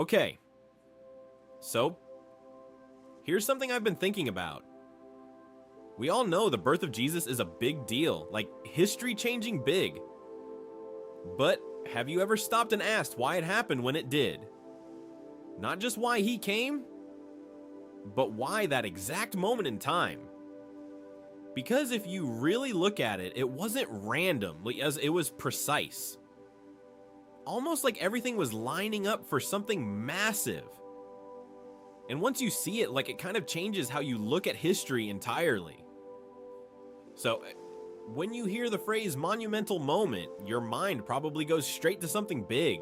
Okay, so here's something I've been thinking about. We all know the birth of Jesus is a big deal, like history-changing big. But have you ever stopped and asked why it happened when it did? Not just why he came, but why that exact moment in time. Because if you really look at it, it wasn't random, as it was precise. Almost like everything was lining up for something massive. And once you see it, it kind of changes how you look at history entirely. So, when you hear the phrase monumental moment, your mind probably goes straight to something big.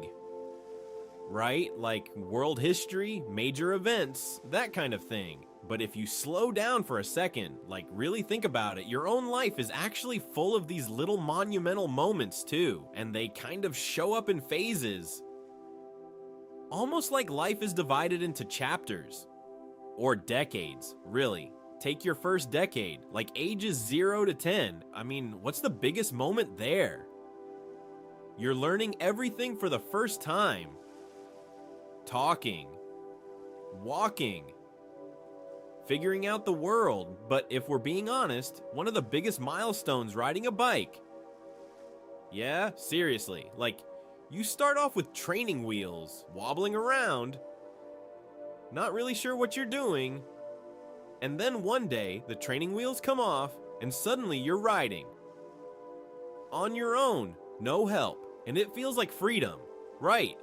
Right? Like world history, major events, that kind of thing. But if you slow down for a second, really think about it, your own life is actually full of these little monumental moments too, and they kind of show up in phases. Almost like life is divided into chapters. Or decades, really. Take your first decade, like ages 0 to 10. I mean, what's the biggest moment there? You're learning everything for the first time. Talking. Walking. Figuring out the world, but if we're being honest, one of the biggest milestones riding a bike. Yeah, seriously, you start off with training wheels, wobbling around, not really sure what you're doing, and then one day, the training wheels come off, and suddenly you're riding. On your own, no help, and it feels like freedom. Right,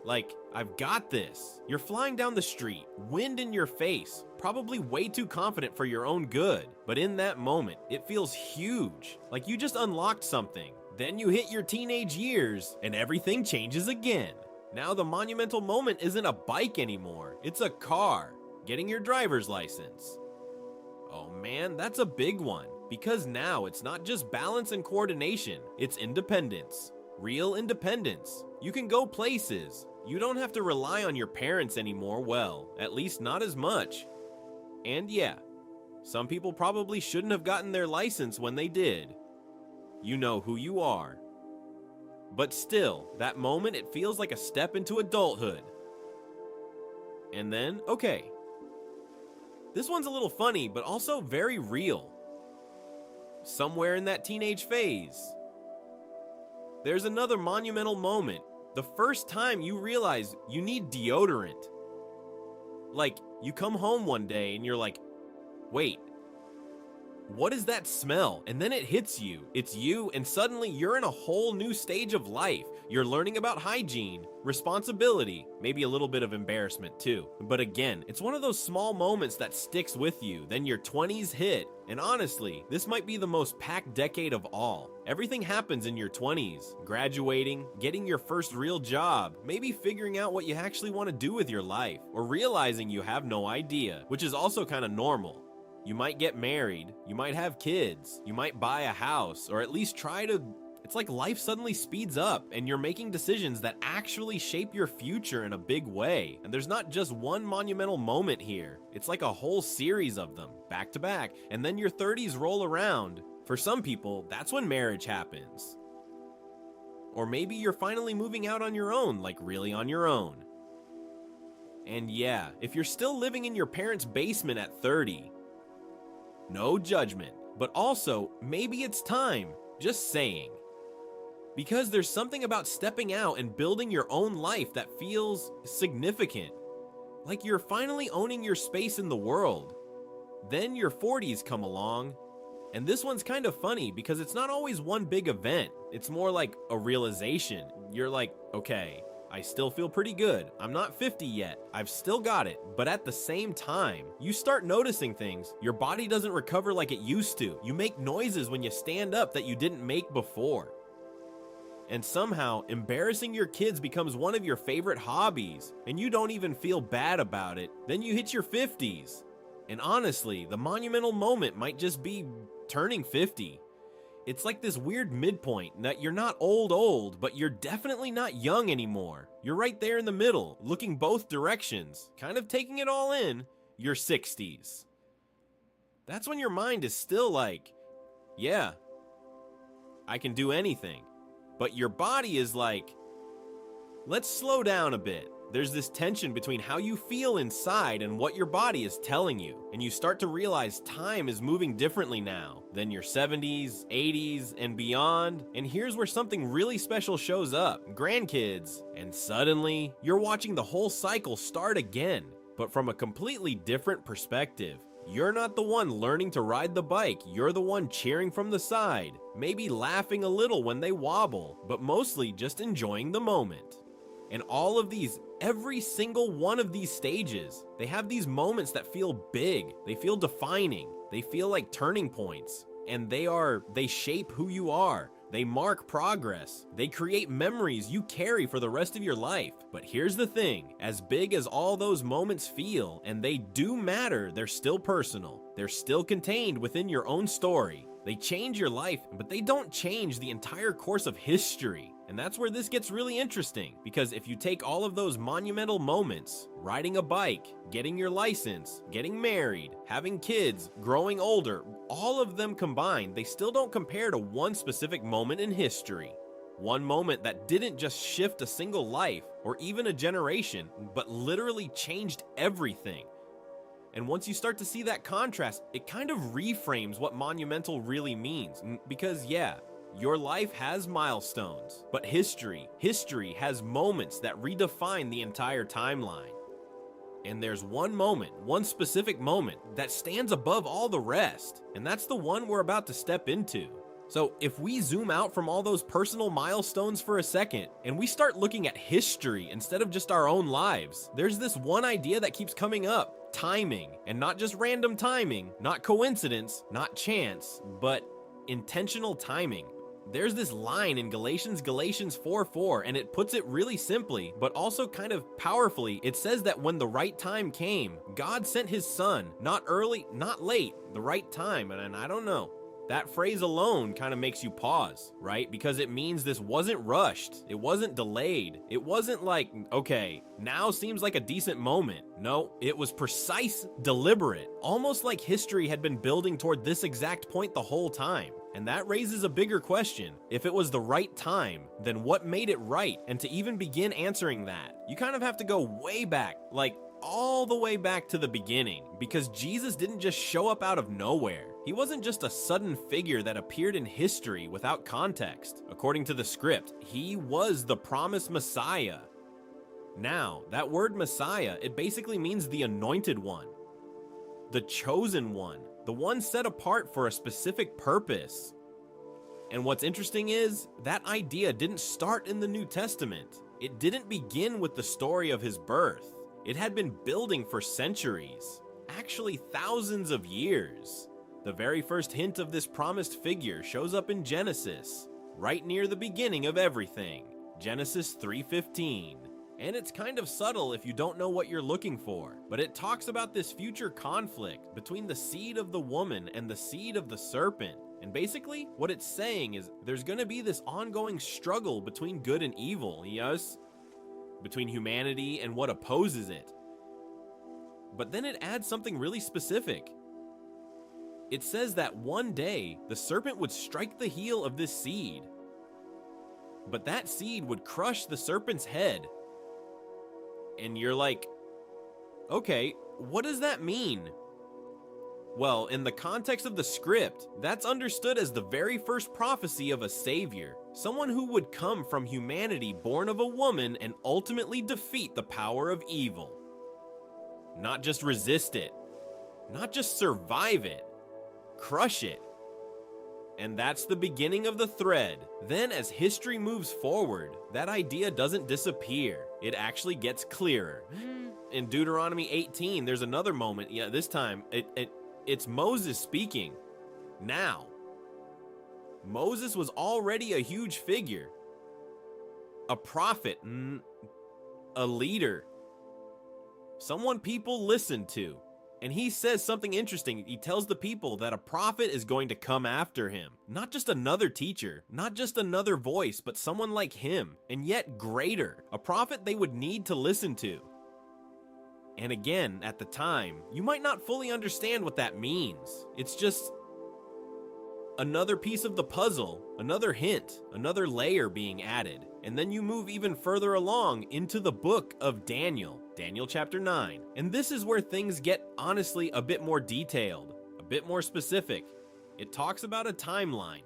I've got this. You're flying down the street, wind in your face, probably way too confident for your own good. But in that moment, it feels huge, like you just unlocked something. Then you hit your teenage years, and everything changes again. Now the monumental moment isn't a bike anymore, it's a car, getting your driver's license. Oh man, that's a big one, because now it's not just balance and coordination, it's independence. Real independence. You can go places. You don't have to rely on your parents anymore, well, at least not as much. And yeah, some people probably shouldn't have gotten their license when they did. You know who you are. But still, that moment it feels like a step into adulthood. And then, okay. This one's a little funny, but also very real. Somewhere in that teenage phase, there's another monumental moment. The first time you realize you need deodorant. You come home one day and you're like, wait, what is that smell? And then it hits you. It's you, and suddenly you're in a whole new stage of life. You're learning about hygiene, responsibility, maybe a little bit of embarrassment too. But again, it's one of those small moments that sticks with you. Then your 20s hit, and honestly, this might be the most packed decade of all. Everything happens in your 20s. Graduating, getting your first real job, maybe figuring out what you actually want to do with your life, or realizing you have no idea, which is also kind of normal. You might get married, you might have kids, you might buy a house, or at least try to... It's like life suddenly speeds up, and you're making decisions that actually shape your future in a big way. And there's not just one monumental moment here. It's like a whole series of them, back to back, and then your 30s roll around. For some people, that's when marriage happens. Or maybe you're finally moving out on your own, really on your own. And yeah, if you're still living in your parents' basement at 30, no judgment, but also, maybe it's time, just saying. Because there's something about stepping out and building your own life that feels significant. Like you're finally owning your space in the world. Then your 40s come along, and this one's kind of funny because it's not always one big event. It's more like a realization. You're like, okay, I still feel pretty good. I'm not 50 yet. I've still got it. But at the same time, you start noticing things. Your body doesn't recover like it used to. You make noises when you stand up that you didn't make before. And somehow, embarrassing your kids becomes one of your favorite hobbies, and you don't even feel bad about it. Then you hit your 50s. And honestly, the monumental moment might just be turning 50. It's like this weird midpoint that you're not old, but you're definitely not young anymore. You're right there in the middle, looking both directions, kind of taking it all in, your 60s. That's when your mind is still like, yeah, I can do anything. But your body is like, let's slow down a bit. There's this tension between how you feel inside and what your body is telling you, and you start to realize time is moving differently now than your 70s, 80s, and beyond. And here's where something really special shows up: grandkids. And suddenly, you're watching the whole cycle start again, but from a completely different perspective. You're not the one learning to ride the bike, you're the one cheering from the side, maybe laughing a little when they wobble, but mostly just enjoying the moment. And all of these, every single one of these stages, they have these moments that feel big, they feel defining, they feel like turning points, and they shape who you are. They mark progress. They create memories you carry for the rest of your life. But here's the thing, as big as all those moments feel, and they do matter, they're still personal. They're still contained within your own story. They change your life, but they don't change the entire course of history. And that's where this gets really interesting, because if you take all of those monumental moments, riding a bike, getting your license, getting married, having kids, growing older, all of them combined, they still don't compare to one specific moment in history. One moment that didn't just shift a single life or even a generation, but literally changed everything. And once you start to see that contrast, it kind of reframes what monumental really means. Because yeah, your life has milestones, but history has moments that redefine the entire timeline. And there's one moment, one specific moment, that stands above all the rest, and that's the one we're about to step into. So if we zoom out from all those personal milestones for a second, and we start looking at history instead of just our own lives, there's this one idea that keeps coming up: timing. And not just random timing, not coincidence, not chance, but intentional timing. There's this line in Galatians 4:4, and it puts it really simply, but also kind of powerfully. It says that when the right time came, God sent his son, not early, not late, the right time. And I don't know. That phrase alone kind of makes you pause, right? Because it means this wasn't rushed. It wasn't delayed. It wasn't like, okay, now seems like a decent moment. No, it was precise, deliberate, almost like history had been building toward this exact point the whole time. And that raises a bigger question. If it was the right time, then what made it right? And to even begin answering that, you kind of have to go way back, like all the way back to the beginning, because Jesus didn't just show up out of nowhere. He wasn't just a sudden figure that appeared in history without context. According to the script, he was the promised Messiah. Now, that word Messiah, it basically means the anointed one, the chosen one, the one set apart for a specific purpose. And what's interesting is, that idea didn't start in the New Testament. It didn't begin with the story of his birth. It had been building for centuries, actually thousands of years. The very first hint of this promised figure shows up in Genesis, right near the beginning of everything, Genesis 3:15. And it's kind of subtle if you don't know what you're looking for, but it talks about this future conflict between the seed of the woman and the seed of the serpent. And basically, what it's saying is there's going to be this ongoing struggle between good and evil, yes? Between humanity and what opposes it. But then it adds something really specific. It says that one day, the serpent would strike the heel of this seed, but that seed would crush the serpent's head. And you're like, okay, what does that mean? Well, in the context of the script, that's understood as the very first prophecy of a savior, someone who would come from humanity born of a woman and ultimately defeat the power of evil. Not just resist it, not just survive it, crush it. And that's the beginning of the thread. Then as history moves forward, that idea doesn't disappear. It actually gets clearer. In Deuteronomy 18, there's another moment. Yeah, this time, it's Moses speaking. Now, Moses was already a huge figure, a prophet, a leader, someone people listened to. And he says something interesting. He tells the people that a prophet is going to come after him. Not just another teacher, not just another voice, but someone like him, and yet greater. A prophet they would need to listen to. And again, at the time, you might not fully understand what that means. It's just another piece of the puzzle, another hint, another layer being added. And then you move even further along into the book of Daniel, Daniel chapter 9. And this is where things get honestly a bit more detailed, a bit more specific. It talks about a timeline,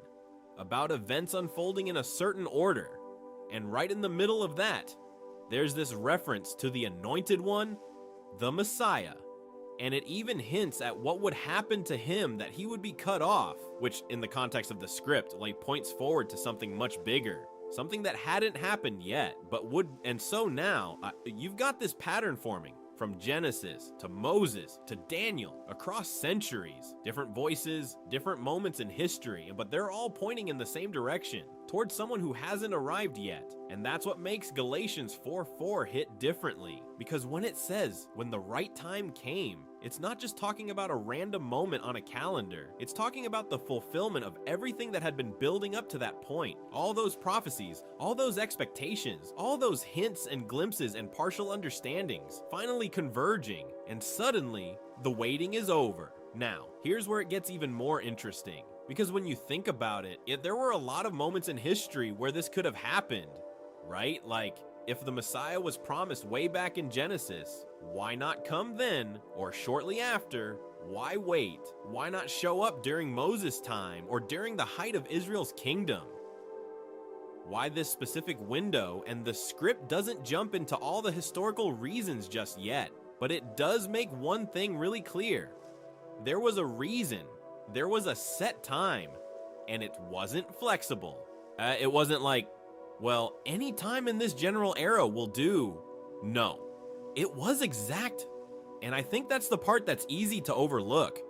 about events unfolding in a certain order. And right in the middle of that, there's this reference to the Anointed One, the Messiah. And it even hints at what would happen to him, that he would be cut off, which in the context of the script, points forward to something much bigger. Something that hadn't happened yet, but would. And so now, you've got this pattern forming from Genesis to Moses to Daniel across centuries, different voices, different moments in history, but they're all pointing in the same direction, towards someone who hasn't arrived yet. And that's what makes Galatians 4:4 hit differently, because when it says, when the right time came, it's not just talking about a random moment on a calendar. It's talking about the fulfillment of everything that had been building up to that point. All those prophecies, all those expectations, all those hints and glimpses and partial understandings, finally converging, and suddenly, the waiting is over. Now, here's where it gets even more interesting. Because when you think about it, there were a lot of moments in history where this could have happened, right? Like, if the Messiah was promised way back in Genesis, why not come then, or shortly after? Why wait? Why not show up during Moses' time, or during the height of Israel's kingdom? Why this specific window? And the script doesn't jump into all the historical reasons just yet, but it does make one thing really clear. There was a reason. There was a set time, and it wasn't flexible. It wasn't like, well, any time in this general era will do. No, it was exact. And I think that's the part that's easy to overlook,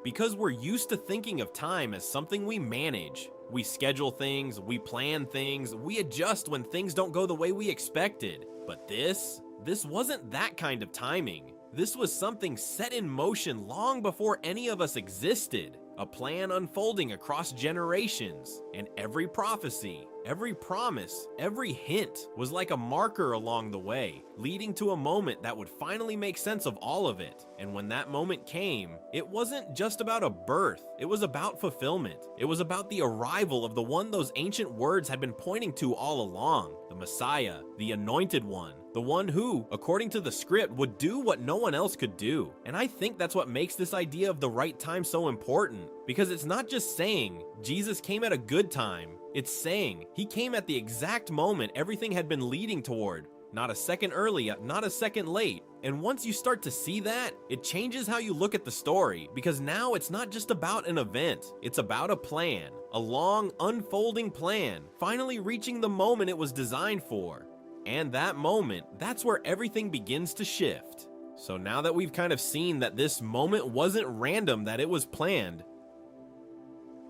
because we're used to thinking of time as something we manage. We schedule things, we plan things, we adjust when things don't go the way we expected. But this wasn't that kind of timing. This was something set in motion long before any of us existed. A plan unfolding across generations, and every prophecy, every promise, every hint was like a marker along the way, leading to a moment that would finally make sense of all of it. And when that moment came, it wasn't just about a birth, it was about fulfillment. It was about the arrival of the one those ancient words had been pointing to all along, the Messiah, the Anointed One, the one who, according to the script, would do what no one else could do. And I think that's what makes this idea of the right time so important, because it's not just saying Jesus came at a good time, it's saying he came at the exact moment everything had been leading toward. Not a second early, not a second late. And once you start to see that, it changes how you look at the story, because now it's not just about an event, it's about a plan, a long, unfolding plan, finally reaching the moment it was designed for. And that moment, that's where everything begins to shift. So now that we've kind of seen that this moment wasn't random, that it was planned,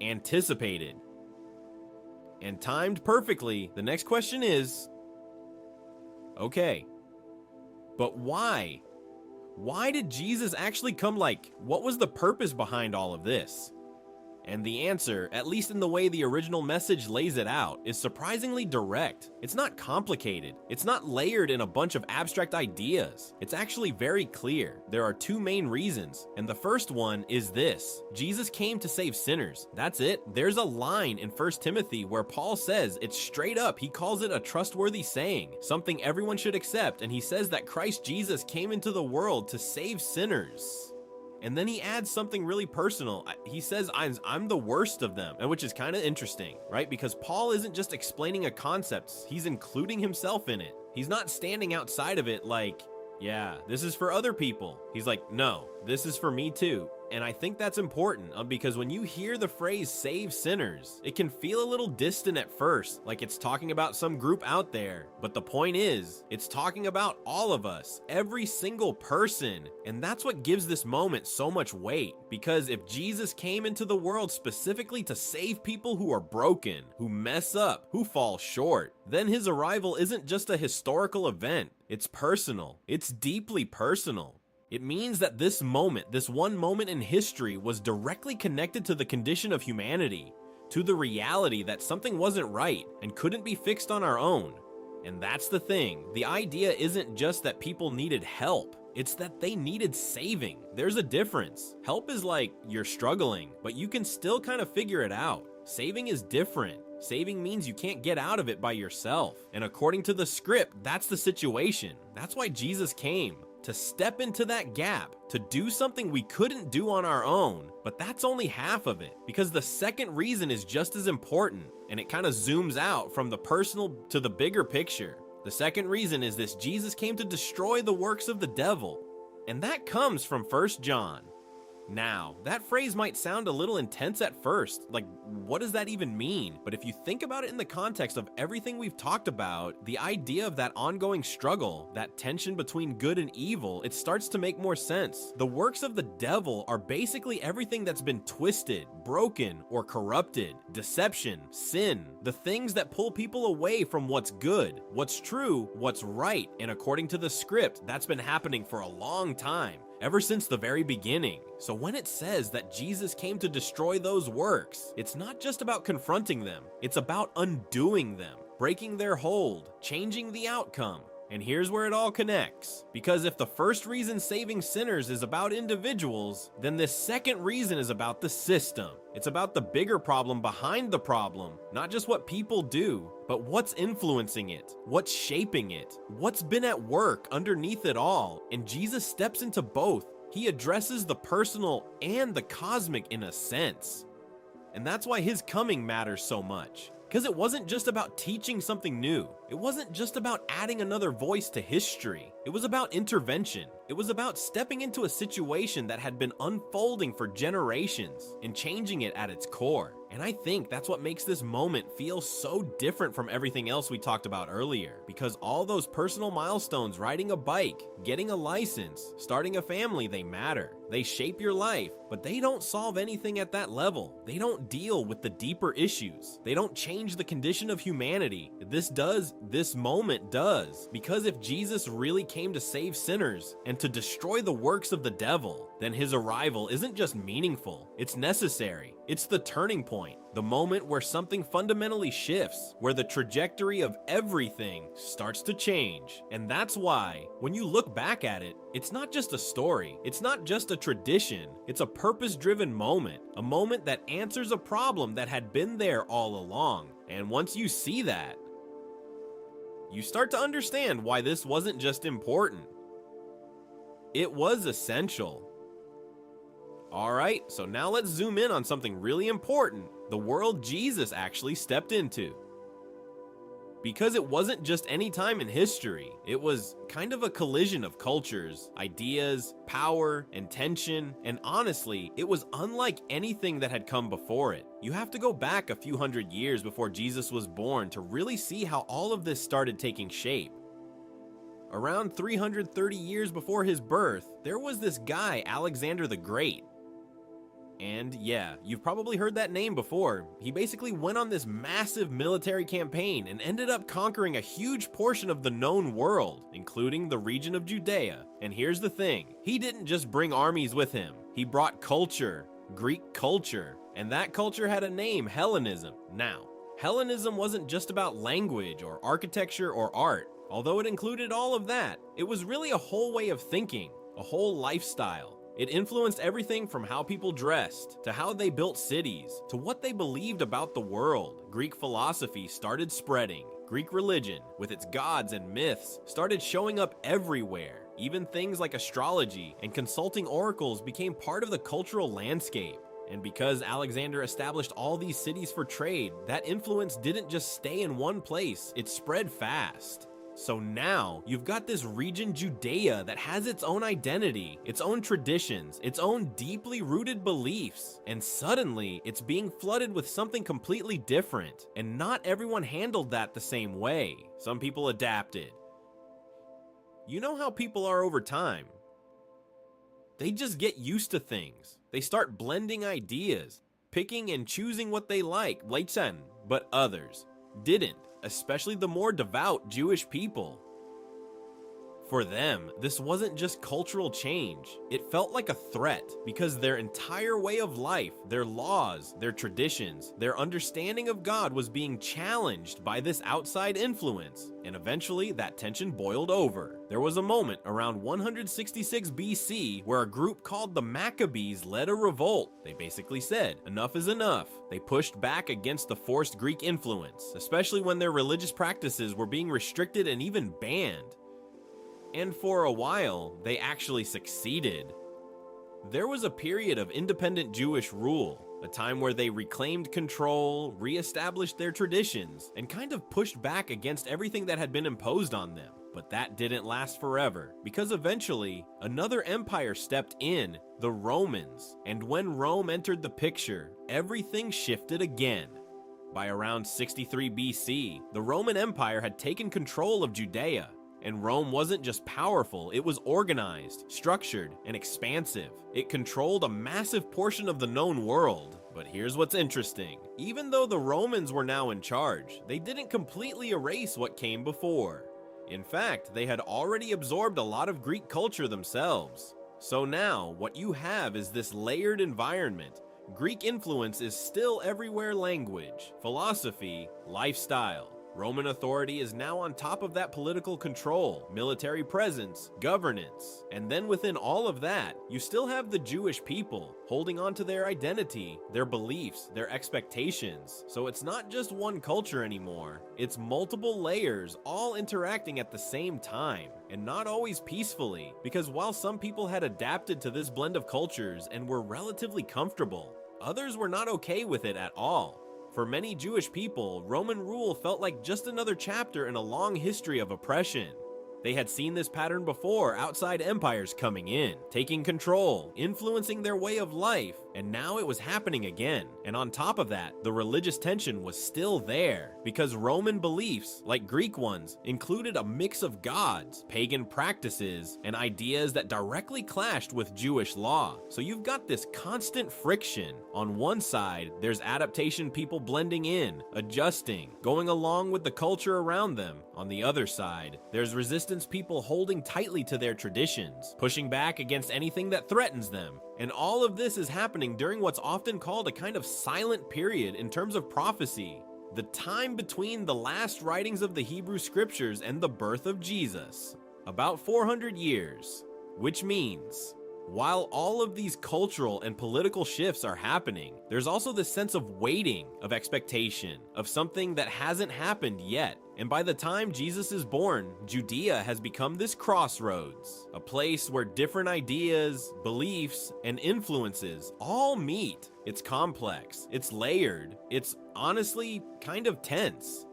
anticipated, and timed perfectly, the next question is, okay, but why? Why did Jesus actually come? What was the purpose behind all of this? And the answer, at least in the way the original message lays it out, is surprisingly direct. It's not complicated. It's not layered in a bunch of abstract ideas. It's actually very clear. There are two main reasons, and the first one is this: Jesus came to save sinners. That's it. There's a line in 1 Timothy where Paul says it's straight up. He calls it a trustworthy saying, something everyone should accept, and he says that Christ Jesus came into the world to save sinners. And then he adds something really personal. He says, I'm the worst of them, and which is kind of interesting, right? Because Paul isn't just explaining a concept, he's including himself in it. He's not standing outside of it like, yeah, this is for other people. He's like, no, this is for me too. And I think that's important because when you hear the phrase save sinners, it can feel a little distant at first, like it's talking about some group out there. But the point is, it's talking about all of us, every single person. And that's what gives this moment so much weight. Because if Jesus came into the world specifically to save people who are broken, who mess up, who fall short, then his arrival isn't just a historical event. It's personal. It's deeply personal. It means that this moment, this one moment in history, was directly connected to the condition of humanity, to the reality that something wasn't right and couldn't be fixed on our own. And that's the thing. The idea isn't just that people needed help. It's that they needed saving. There's a difference. Help is like you're struggling, but you can still kind of figure it out. Saving is different. Saving means you can't get out of it by yourself. And according to the script, that's the situation. That's why Jesus came. To step into that gap, to do something we couldn't do on our own. But that's only half of it, because the second reason is just as important, and it kind of zooms out from the personal to the bigger picture. The second reason is this: Jesus came to destroy the works of the devil. And that comes from 1 John. Now, that phrase might sound a little intense at first, like what does that even mean? But if you think about it in the context of everything we've talked about, the idea of that ongoing struggle, that tension between good and evil, it starts to make more sense. The works of the devil are basically everything that's been twisted, broken, or corrupted. Deception, sin, the things that pull people away from what's good, what's true, what's right. And according to the script, that's been happening for a long time, ever since the very beginning. So when it says that Jesus came to destroy those works, it's not just about confronting them, it's about undoing them, breaking their hold, changing the outcome. And here's where it all connects. Because if the first reason saving sinners is about individuals, then this second reason is about the system. It's about the bigger problem behind the problem, not just what people do, but what's influencing it, what's shaping it, what's been at work underneath it all. And Jesus steps into both. He addresses the personal and the cosmic in a sense. And that's why his coming matters so much. Because it wasn't just about teaching something new. It wasn't just about adding another voice to history. It was about intervention. It was about stepping into a situation that had been unfolding for generations and changing it at its core. And I think that's what makes this moment feel so different from everything else we talked about earlier. Because all those personal milestones, riding a bike, getting a license, starting a family, they matter. They shape your life, but they don't solve anything at that level. They don't deal with the deeper issues. They don't change the condition of humanity. This does. This moment does. Because if Jesus really came to save sinners and to destroy the works of the devil, then his arrival isn't just meaningful, it's necessary. It's the turning point, the moment where something fundamentally shifts, where the trajectory of everything starts to change. And that's why, when you look back at it, it's not just a story, it's not just a tradition, it's a purpose-driven moment, a moment that answers a problem that had been there all along. And once you see that, you start to understand why this wasn't just important. It was essential. Alright, so now let's zoom in on something really important, the world Jesus actually stepped into. Because it wasn't just any time in history, it was kind of a collision of cultures, ideas, power, and tension, and honestly, it was unlike anything that had come before it. You have to go back a few hundred years before Jesus was born to really see how all of this started taking shape. Around 330 years before his birth, there was this guy, Alexander the Great. And yeah, you've probably heard that name before. He basically went on this massive military campaign and ended up conquering a huge portion of the known world, including the region of Judea. And here's the thing, he didn't just bring armies with him. He brought culture, Greek culture, and that culture had a name, Hellenism. Now, Hellenism wasn't just about language or architecture or art. Although it included all of that, it was really a whole way of thinking, a whole lifestyle. It influenced everything from how people dressed, to how they built cities, to what they believed about the world. Greek philosophy started spreading. Greek religion, with its gods and myths, started showing up everywhere. Even things like astrology and consulting oracles became part of the cultural landscape. And because Alexander established all these cities for trade, that influence didn't just stay in one place, it spread fast. So now, you've got this region Judea that has its own identity, its own traditions, its own deeply rooted beliefs, and suddenly it's being flooded with something completely different. And not everyone handled that the same way. Some people adapted. You know how people are over time. They just get used to things. They start blending ideas, picking and choosing what they like, but others didn't. Especially the more devout Jewish people. For them, this wasn't just cultural change. It felt like a threat because their entire way of life, their laws, their traditions, their understanding of God was being challenged by this outside influence, and eventually that tension boiled over. There was a moment around 166 BC where a group called the Maccabees led a revolt. They basically said, enough is enough. They pushed back against the forced Greek influence, especially when their religious practices were being restricted and even banned. And for a while, they actually succeeded. There was a period of independent Jewish rule, a time where they reclaimed control, re-established their traditions, and kind of pushed back against everything that had been imposed on them. But that didn't last forever, because eventually, another empire stepped in, the Romans. And when Rome entered the picture, everything shifted again. By around 63 BC, the Roman Empire had taken control of Judea. And Rome wasn't just powerful, it was organized, structured, and expansive. It controlled a massive portion of the known world. But here's what's interesting. Even though the Romans were now in charge, they didn't completely erase what came before. In fact, they had already absorbed a lot of Greek culture themselves. So now, what you have is this layered environment. Greek influence is still everywhere: language, philosophy, lifestyle. Roman authority is now on top of that political control, military presence, governance. And then within all of that, you still have the Jewish people holding on to their identity, their beliefs, their expectations. So it's not just one culture anymore. It's multiple layers all interacting at the same time, and not always peacefully, because while some people had adapted to this blend of cultures and were relatively comfortable, others were not okay with it at all. For many Jewish people, Roman rule felt like just another chapter in a long history of oppression. They had seen this pattern before, outside empires coming in, taking control, influencing their way of life, and now it was happening again. And on top of that, the religious tension was still there, because Roman beliefs, like Greek ones, included a mix of gods, pagan practices, and ideas that directly clashed with Jewish law. So you've got this constant friction. On one side, there's adaptation people blending in, adjusting, going along with the culture around them. On the other side, there's resistance people holding tightly to their traditions, pushing back against anything that threatens them. And all of this is happening during what's often called a kind of silent period in terms of prophecy, the time between the last writings of the Hebrew scriptures and the birth of Jesus, about 400 years, which means while all of these cultural and political shifts are happening, there's also this sense of waiting, of expectation, of something that hasn't happened yet. And by the time Jesus is born, Judea has become this crossroads, a place where different ideas, beliefs, and influences all meet. It's complex, it's layered, it's honestly kind of tense.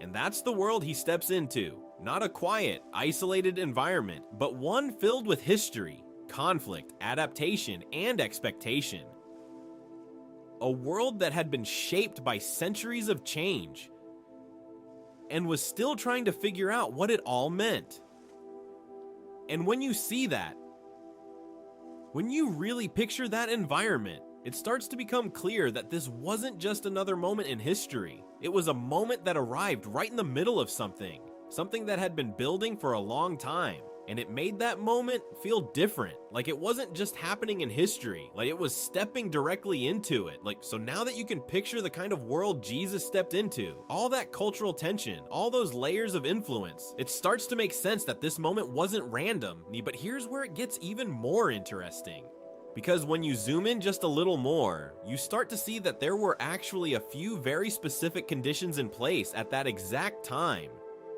And that's the world he steps into. Not a quiet, isolated environment, but one filled with history, conflict, adaptation, and expectation. A world that had been shaped by centuries of change and was still trying to figure out what it all meant. And when you see that, when you really picture that environment, it starts to become clear that this wasn't just another moment in history. It was a moment that arrived right in the middle of something that had been building for a long time. And it made that moment feel different, like it wasn't just happening in history, like it was stepping directly into it. So now that you can picture the kind of world Jesus stepped into, all that cultural tension, all those layers of influence, it starts to make sense that this moment wasn't random. But here's where it gets even more interesting. Because when you zoom in just a little more, you start to see that there were actually a few very specific conditions in place at that exact time.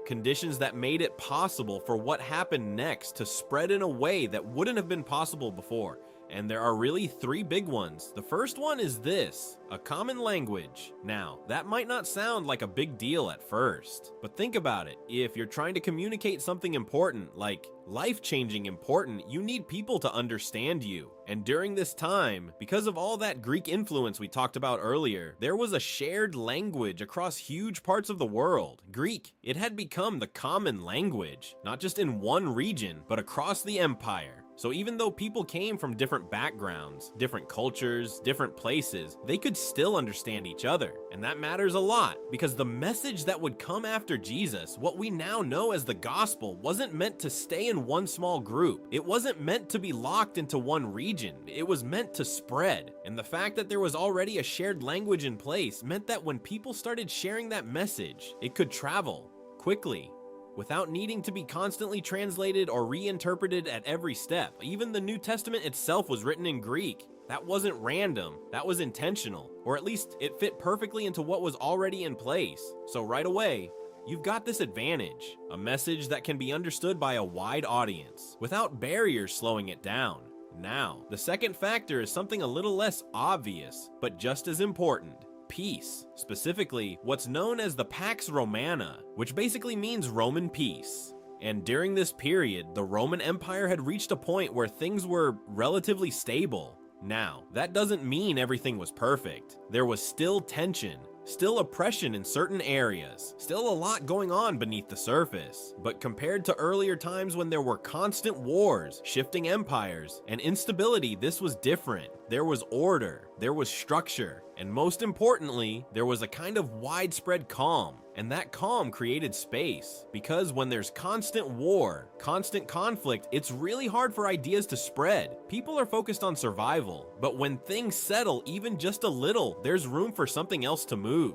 Conditions that made it possible for what happened next to spread in a way that wouldn't have been possible before. And there are really three big ones. The first one is this: a common language. Now, that might not sound like a big deal at first, but think about it. If you're trying to communicate something important, like life-changing important, you need people to understand you. And during this time, because of all that Greek influence we talked about earlier, there was a shared language across huge parts of the world. Greek, it had become the common language, not just in one region, but across the empire. So even though people came from different backgrounds, different cultures, different places, they could still understand each other. And that matters a lot, because the message that would come after Jesus, what we now know as the gospel, wasn't meant to stay in one small group. It wasn't meant to be locked into one region. It was meant to spread. And the fact that there was already a shared language in place meant that when people started sharing that message, it could travel quickly, without needing to be constantly translated or reinterpreted at every step. Even the New Testament itself was written in Greek. That wasn't random, that was intentional, or at least it fit perfectly into what was already in place. So right away, you've got this advantage, a message that can be understood by a wide audience, without barriers slowing it down. Now, the second factor is something a little less obvious, but just as important. Peace, specifically what's known as the Pax Romana, which basically means Roman peace. And during this period, the Roman Empire had reached a point where things were relatively stable. Now, that doesn't mean everything was perfect. There was still tension, still oppression in certain areas, still a lot going on beneath the surface. But compared to earlier times when there were constant wars, shifting empires, and instability, this was different. There was order, there was structure, and most importantly, there was a kind of widespread calm. And that calm created space, because when there's constant war, constant conflict, it's really hard for ideas to spread. People are focused on survival, but when things settle even just a little, there's room for something else to move.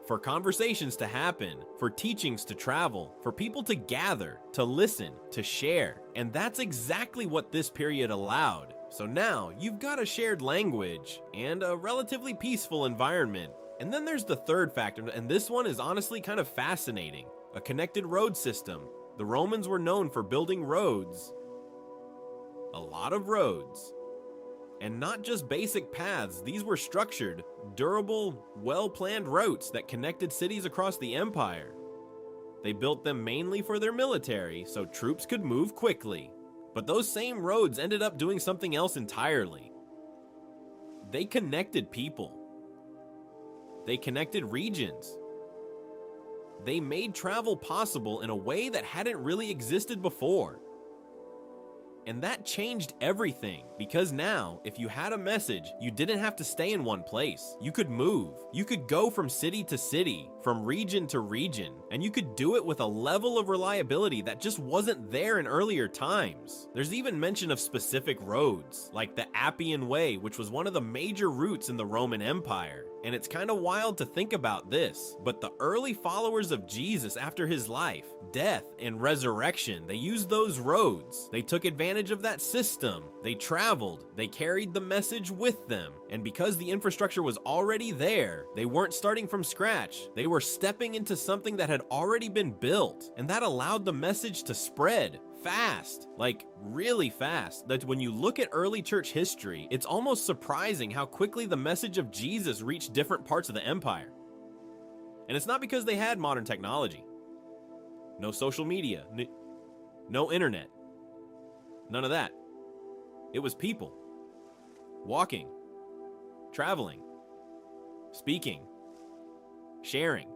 For conversations to happen, for teachings to travel, for people to gather, to listen, to share. And that's exactly what this period allowed. So now, you've got a shared language and a relatively peaceful environment. And then there's the third factor, and this one is honestly kind of fascinating. A connected road system. The Romans were known for building roads. A lot of roads. And not just basic paths, these were structured, durable, well-planned routes that connected cities across the empire. They built them mainly for their military, so troops could move quickly. But those same roads ended up doing something else entirely. They connected people. They connected regions. They made travel possible in a way that hadn't really existed before. And that changed everything, because now, if you had a message, you didn't have to stay in one place. You could move. You could go from city to city, from region to region, and you could do it with a level of reliability that just wasn't there in earlier times. There's even mention of specific roads, like the Appian Way, which was one of the major routes in the Roman Empire. And it's kind of wild to think about this, but the early followers of Jesus after his life, death, and resurrection, they used those roads. They took advantage of that system. They traveled. They carried the message with them. And because the infrastructure was already there, they weren't starting from scratch. They were stepping into something that had already been built. And that allowed the message to spread fast, like really fast, that when you look at early church history, it's almost surprising how quickly the message of Jesus reached different parts of the empire. And it's not because they had modern technology. No social media, no internet, none of that. It was people walking, traveling, speaking, sharing.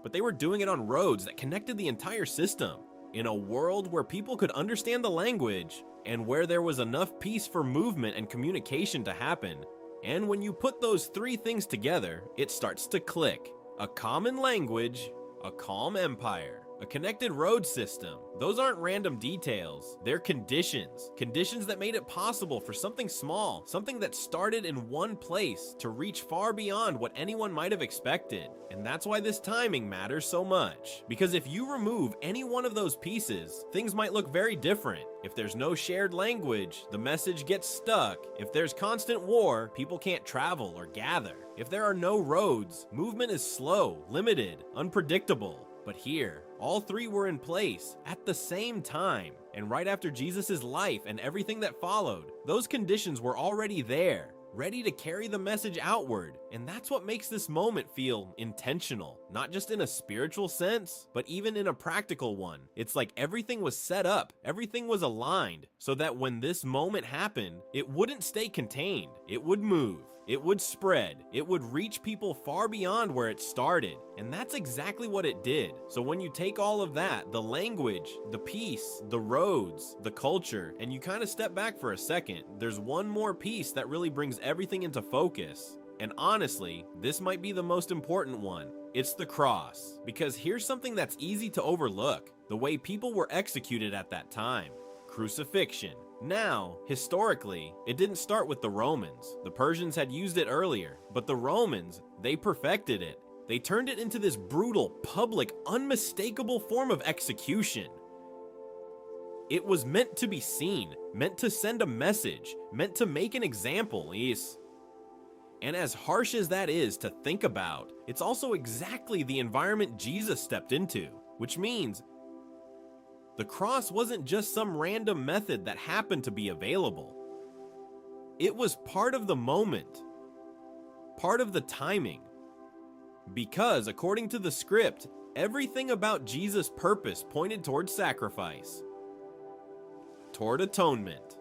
But they were doing it on roads that connected the entire system. In a world where people could understand the language and where there was enough peace for movement and communication to happen. And when you put those three things together, it starts to click. A common language, a calm empire, a connected road system. Those aren't random details. They're conditions. Conditions that made it possible for something small, something that started in one place, to reach far beyond what anyone might have expected. And that's why this timing matters so much. Because if you remove any one of those pieces, things might look very different. If there's no shared language, the message gets stuck. If there's constant war, people can't travel or gather. If there are no roads, movement is slow, limited, unpredictable. But here, all three were in place at the same time. And right after Jesus' life and everything that followed, those conditions were already there, ready to carry the message outward. And that's what makes this moment feel intentional, not just in a spiritual sense, but even in a practical one. It's like everything was set up, everything was aligned, so that when this moment happened, it wouldn't stay contained, it would move. It would spread. It would reach people far beyond where it started. And that's exactly what it did. So when you take all of that, the language, the peace, the roads, the culture, and you kind of step back for a second, there's one more piece that really brings everything into focus. And honestly, this might be the most important one. It's the cross. Because here's something that's easy to overlook: the way people were executed at that time. Crucifixion. Now, historically, it didn't start with the Romans. The Persians had used it earlier, but the Romans, they perfected it. They turned it into this brutal, public, unmistakable form of execution. It was meant to be seen, meant to send a message, meant to make an example, yes. And as harsh as that is to think about, it's also exactly the environment Jesus stepped into, which means the cross wasn't just some random method that happened to be available. It was part of the moment, part of the timing. Because, according to the script, everything about Jesus' purpose pointed toward sacrifice, toward atonement,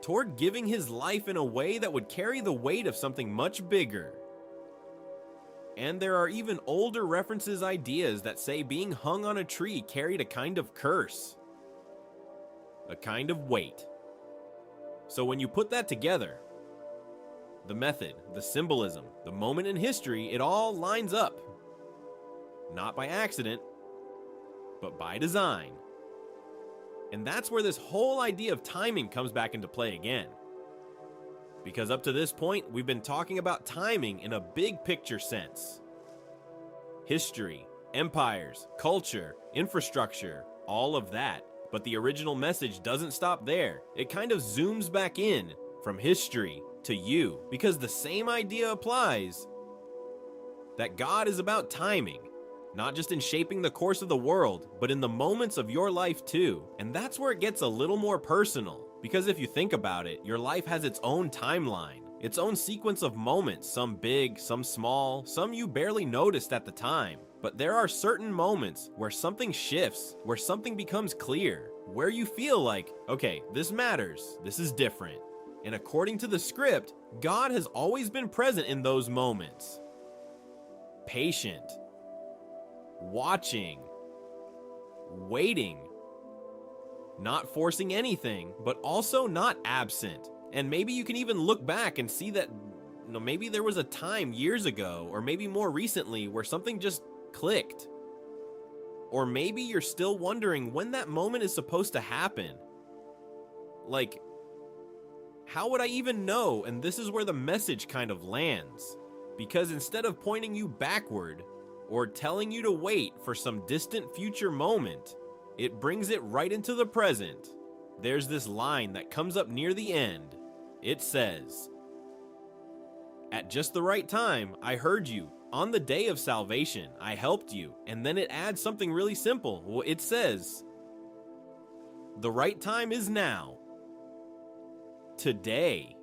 toward giving his life in a way that would carry the weight of something much bigger. And there are even older references, ideas that say being hung on a tree carried a kind of curse, a kind of weight. So when you put that together, the method, the symbolism, the moment in history, it all lines up. Not by accident, but by design. And that's where this whole idea of timing comes back into play again. Because up to this point, we've been talking about timing in a big picture sense. History, empires, culture, infrastructure, all of that. But the original message doesn't stop there. It kind of zooms back in from history to you, because the same idea applies that God is about timing, not just in shaping the course of the world, but in the moments of your life too. And that's where it gets a little more personal. Because if you think about it, your life has its own timeline, its own sequence of moments, some big, some small, some you barely noticed at the time. But there are certain moments where something shifts, where something becomes clear, where you feel like, okay, this matters, this is different. And according to the script, God has always been present in those moments. Patient, watching, waiting, not forcing anything, but also not absent. And maybe you can even look back and see that, maybe there was a time years ago, or maybe more recently, where something just clicked. Or maybe you're still wondering when that moment is supposed to happen. Like, how would I even know? And this is where the message kind of lands. Because instead of pointing you backward, or telling you to wait for some distant future moment, it brings it right into the present. There's this line that comes up near the end. It says, "At just the right time, I heard you. On the day of salvation, I helped you." And then it adds something really simple. Well, it says, "The right time is now. Today."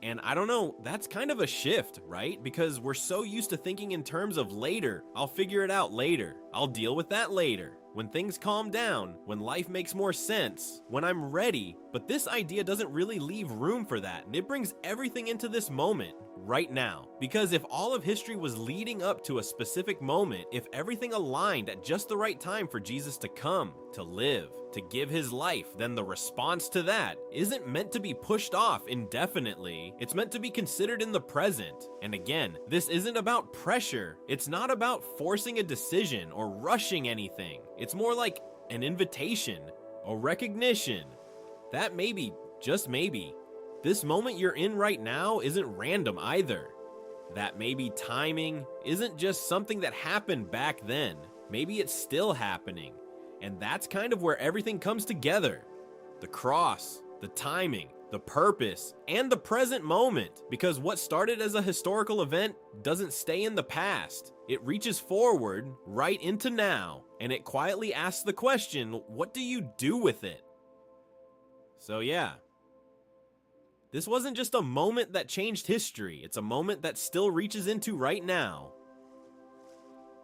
And I don't know, that's kind of a shift, right? Because we're so used to thinking in terms of later. I'll figure it out later. I'll deal with that later. When things calm down, when life makes more sense, when I'm ready. But this idea doesn't really leave room for that. And it brings everything into this moment, right now. Because if all of history was leading up to a specific moment, if everything aligned at just the right time for Jesus to come, to live, to give his life, then the response to that isn't meant to be pushed off indefinitely. It's meant to be considered in the present. And again, this isn't about pressure. It's not about forcing a decision or rushing anything. It's more like an invitation, a recognition that maybe, just maybe, this moment you're in right now isn't random either. That maybe timing isn't just something that happened back then. Maybe it's still happening. And that's kind of where everything comes together. The cross, the timing, the purpose, and the present moment. Because what started as a historical event doesn't stay in the past. It reaches forward, right into now, and it quietly asks the question, what do you do with it? So yeah. This wasn't just a moment that changed history. It's a moment that still reaches into right now.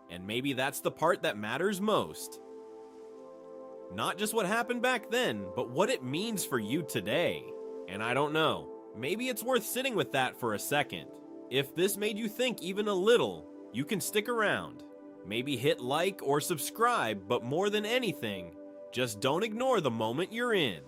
And maybe that's the part that matters most. Not just what happened back then, but what it means for you today. And I don't know, Maybe it's worth sitting with that for a second. If this made you think even a little, you can stick around. Maybe hit like or subscribe, but more than anything, just don't ignore the moment you're in.